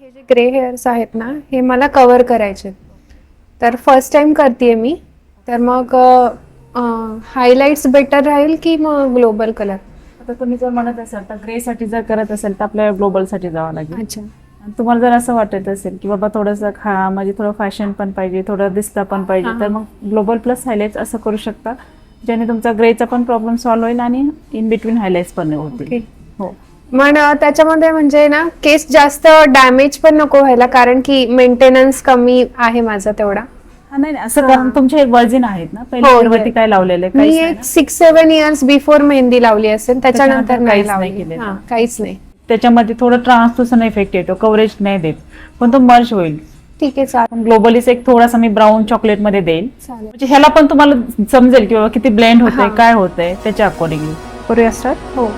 हे जे grey hairs आहेत ना, हे मला कव्हर करायचे. तर फर्स्ट टाइम करते मी. तर मग हायलाइट्स बेटर राहील की मग ग्लोबल कलर? आता तुम्ही जर म्हणत असाल तर ग्रे साठी जर करत असेल तर आपल्याला ग्लोबल साठी जावं लागेल. अच्छा. आणि तुम्हाला जर असं वाटत असेल की बाबा थोडंसं म्हणजे थोडं फॅशन पण पाहिजे, थोडं दिसता पण पाहिजे, तर मग ग्लोबल प्लस हायलाइट्स असं करू शकता, ज्याने तुमचा ग्रेचा पण प्रॉब्लेम सॉल्व्ह होईल आणि इन बिटवीन हायलाइट्स पण होतील. हो. पण त्याच्यामध्ये म्हणजे ना केस जास्त डॅमेज पण नको व्हायला, कारण की मेंटेनन्स कमी आहे माझा तेवढा. नाही नाही, असं कारण तुमचे वर्जिन आहेत ना, हो, पहिले वरती काय लावलेलं आहे? मी काहीच नाही एक ना? 6-7 इयर्स बिफोर मेहंदी लावली असेल, त्याच्यानंतर नाही काहीच नाही लावली. केलेलं. हा, काहीच नाही. त्याच्यामध्ये थोडं ट्रान्सलुसन इफेक्ट येतो, कव्हरेज नाही देत, पण तो मर्ज होईल. ठीक आहे, चालेल. ग्लोबलीच एक थोडासा मी ब्राऊन चॉकलेट मध्ये देईल, चालेल. म्हणजे ह्याला पण तुम्हाला समजेल की बाबा किती ब्लेंड होतंय, हा. काय होतंय त्याच्या अकॉर्डिंगली. करूया स्टार्ट. हो.